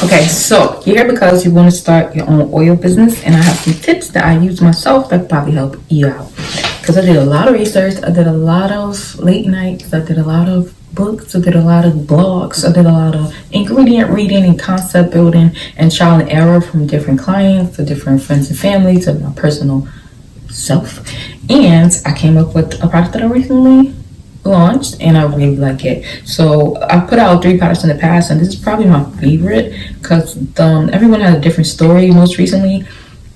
Okay, so you're here because you want to start your own oil business, and I have some tips that I use myself that probably help you out. Because I did a lot of research, I did a lot of late nights, I did a lot of books, I did a lot of blogs, I did a lot of ingredient reading and concept building and trial and error from different clients to different friends and family to my personal self. And I came up with a product that I recently launched and I really like it. So I put out 3 products in the past, and this is probably my favorite because everyone had a different story. Most recently,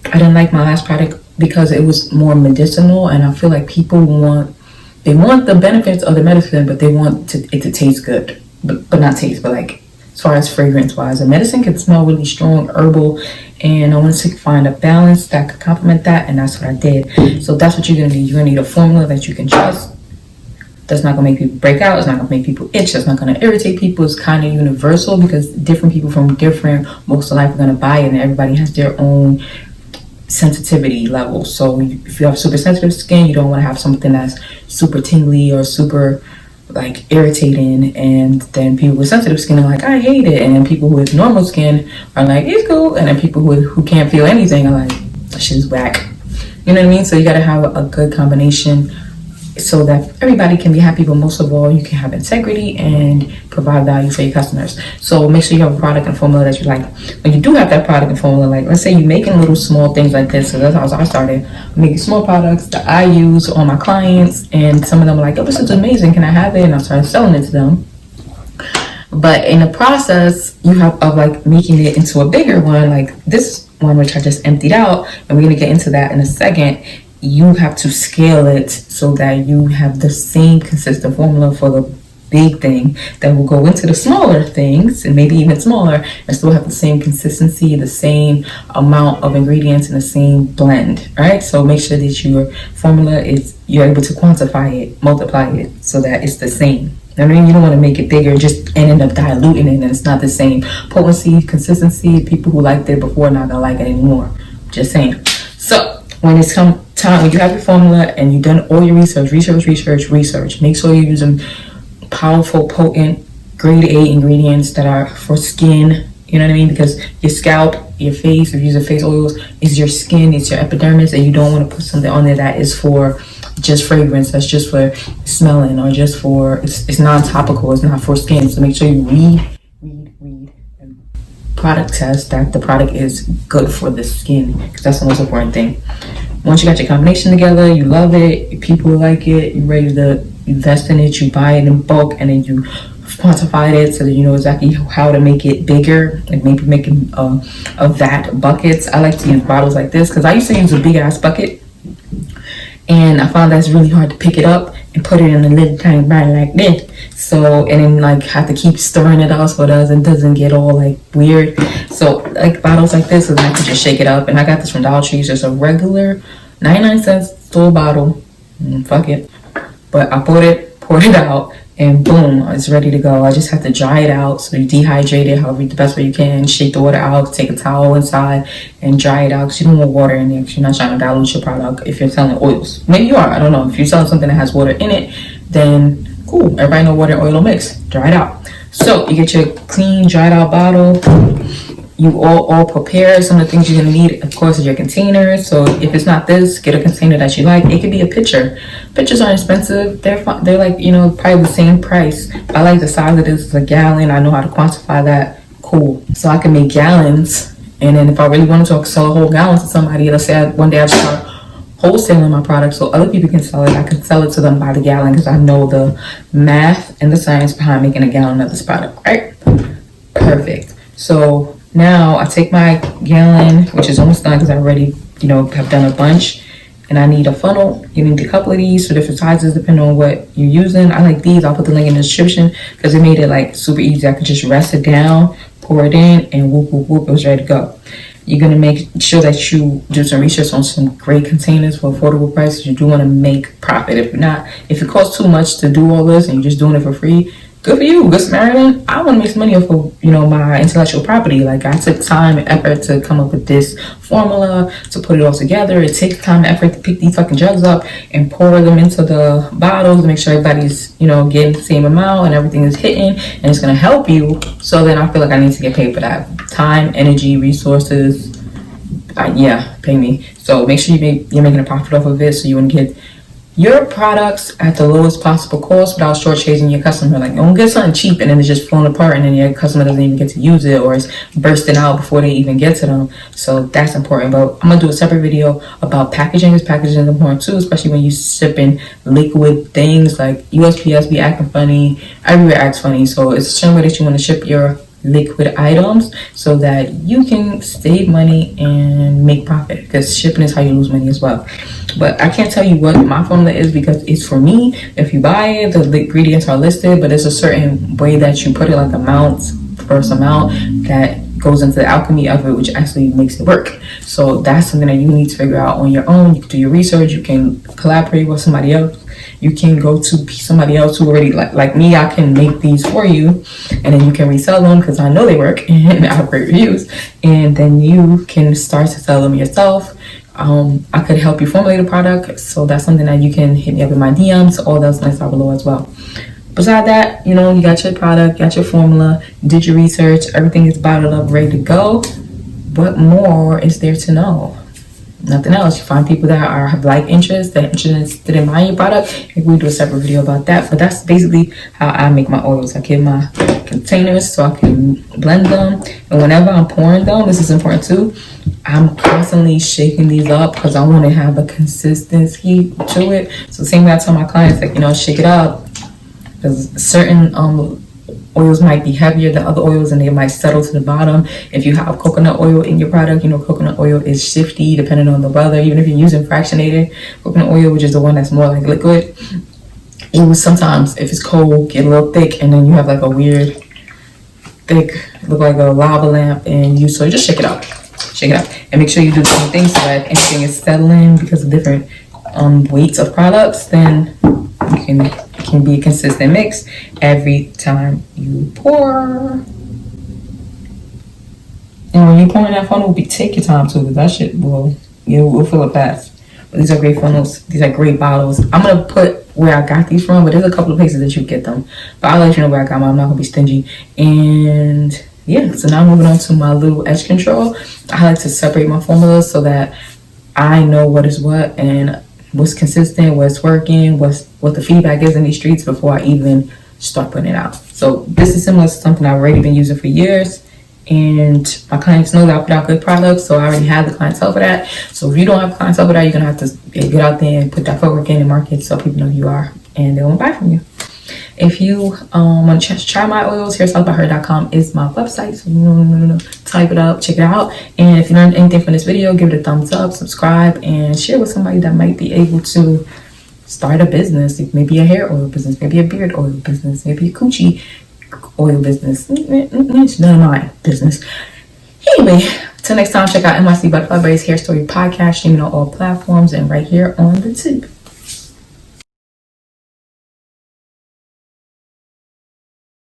I didn't like my last product because it was more medicinal, and I feel like people want the benefits of the medicine, but they want it to taste good, but not taste, but like as far as fragrance wise, the medicine can smell really strong, herbal, and I wanted to find a balance that could complement that, and that's what I did. So that's what you're gonna need. You're gonna need a formula that you can trust. That's not gonna make people break out. It's not gonna make people itch. That's not gonna irritate people. It's kind of universal because different people from different walks of life are gonna buy it, and everybody has their own sensitivity level. So if you have super sensitive skin, you don't want to have something that's super tingly or super like irritating, and then people with sensitive skin are like, I hate it, and then people with normal skin are like, it's cool, and then people who can't feel anything are like, that shit is whack. You know what I mean? So you got to have a good combination so that everybody can be happy, but most of all, you can have integrity and provide value for your customers. So make sure you have a product and formula that you like. When you do have that product and formula, like let's say you're making little small things like this, so that's how I started making small products that I use on my clients, and some of them are like, oh, this is amazing, can I have it? And I started selling it to them. But in the process, you have of like making it into a bigger one, like this one which I just emptied out, and we're gonna get into that in a second. You have to scale it so that you have the same consistent formula for the big thing that will go into the smaller things, and maybe even smaller, and still have the same consistency, the same amount of ingredients, and the same blend. All right, so make sure that your formula you're able to quantify it, multiply it, so that it's the same. I mean, you don't want to make it bigger just and end up diluting it, and it's not the same potency, consistency. People who liked it before are not gonna like it anymore. Just saying. So when it's time, when you have your formula and you've done all your research, make sure you're using powerful, potent, grade A ingredients that are for skin. You know what I mean? Because your scalp, your face, if you're using face oils, is your skin, it's your epidermis, and you don't want to put something on there that is for just fragrance, that's just for smelling, or just for, it's non-topical, it's not for skin. So make sure you read and product test that the product is good for the skin, because that's the most important thing. Once you got your combination together, you love it, people like it, you're ready to invest in it, you buy it in bulk, and then you quantify it so that you know exactly how to make it bigger, like maybe making a vat buckets. I like to use bottles like this because I used to use a big ass bucket, and I found that's really hard to pick it up and put it in a little tiny bottle like this. So, and then like have to keep stirring it out so it doesn't get all like weird. So like bottles like this, and I could just shake it up. And I got this from Dollar Tree. It's just a regular 99-cent store bottle. Fuck it. But I poured it out, and boom, it's ready to go. I just have to dry it out. So you dehydrate it however the best way you can. Shake the water out, take a towel inside and dry it out, because you don't want water in there, because you're not trying to dilute your product if you're selling oils. Maybe you are, I don't know. If you're selling something that has water in it, then cool. Everybody know water and oil don't mix. Dry it out. So you get your clean, dried out bottle. You all prepare. Some of the things you're gonna need, of course, is your container. So if it's not this, get a container that you like. It could be a pitcher. Pitchers aren't expensive. They're like, probably the same price. I like the size of this. It's a gallon. I know how to quantify that. Cool. So I can make gallons, and then if I really wanted to sell a whole gallon to somebody, let's say one day I start wholesaling my product so other people can sell it, I can sell it to them by the gallon, because I know the math and the science behind making a gallon of this product, right? Perfect. So now I take my gallon, which is almost done because I already, have done a bunch, and I need a funnel. You need a couple of these for different sizes depending on what you're using. I like these. I'll put the link in the description because it made it like super easy. I could just rest it down, pour it in, and whoop, whoop, whoop, it was ready to go. You're going to make sure that you do some research on some great containers for affordable prices. You do want to make profit. If it costs too much to do all this and you're just doing it for free, good for you, good Samaritan. I want to make some money off of, my intellectual property. Like, I took time and effort to come up with this formula, to put it all together. It takes time and effort to pick these fucking drugs up and pour them into the bottles to make sure everybody's, getting the same amount and everything is hitting, and it's going to help you. So then I feel like I need to get paid for that. Time, energy, resources. Pay me. So make sure you're making a profit off of it, so you want to get your products at the lowest possible cost without shortchanging your customer. Like, don't get something cheap and then it's just falling apart and then your customer doesn't even get to use it, or it's bursting out before they even get to them. So that's important. But I'm gonna do a separate video about packaging, because packaging is important too, especially when you're shipping liquid things. Like USPS be acting funny, everywhere acts funny. So it's a certain way that you want to ship your liquid items so that you can save money and make profit, because shipping is how you lose money as well. But I can't tell you what my formula is because it's for me. If you buy it, the ingredients are listed, but there's a certain way that you put it, like amount that goes into the alchemy of it, which actually makes it work. So that's something that you need to figure out on your own. You can do your research, you can collaborate with somebody else, you can go to somebody else who already, like me, I can make these for you, and then you can resell them because I know they work and I have great reviews, and then you can start to sell them yourself. I could help you formulate a product, so that's something that you can hit me up in my DMs. All those links are below as well. Beside that, you got your product, got your formula, did your research, everything is bottled up, ready to go. What more is there to know? Nothing else. You find people that have like interests, that are interested in buying your product. Maybe we do a separate video about that. But that's basically how I make my oils. I get my containers so I can blend them, and whenever I'm pouring them, this is important too, I'm constantly shaking these up because I want to have a consistency to it. So same way I tell my clients, like, shake it up, because certain oils might be heavier than other oils and they might settle to the bottom. If you have coconut oil in your product, coconut oil is shifty depending on the weather. Even if you're using fractionated coconut oil, which is the one that's more like liquid, it will sometimes, if it's cold, get a little thick, and then you have like a weird thick, look like a lava lamp, so just shake it up, and make sure you do the same thing so that anything is settling. Because of different weights of products, then it can be a consistent mix every time you pour. And when you're pouring that funnel, take your time too, because that shit will fill it fast. But these are great funnels. These are great bottles. I'm gonna put where I got these from, but there's a couple of places that you get them. But I'll let you know where I got them. I'm not gonna be stingy. And yeah, so now moving on to my little edge control. I like to separate my formulas so that I know what is what and what's consistent, what's working, what the feedback is in these streets before I even start putting it out. So this is similar to something I've already been using for years, and my clients know that I put out good products, so I already have the clientele for that. So if you don't have clientele for that, you're gonna have to get out there and put that footwork in and market so people know who you are and they won't buy from you. If you want to try my oils, hairstylesbyher.com is my website. So type it up, check it out. And if you learned anything from this video, give it a thumbs up, subscribe, and share with somebody that might be able to start a business. Maybe a hair oil business, maybe a beard oil business, maybe a coochie oil business. It's none of my business. Anyway, till next time, check out NYC Butterfly Braids Hair Story Podcast, streaming on all platforms and right here on the tube.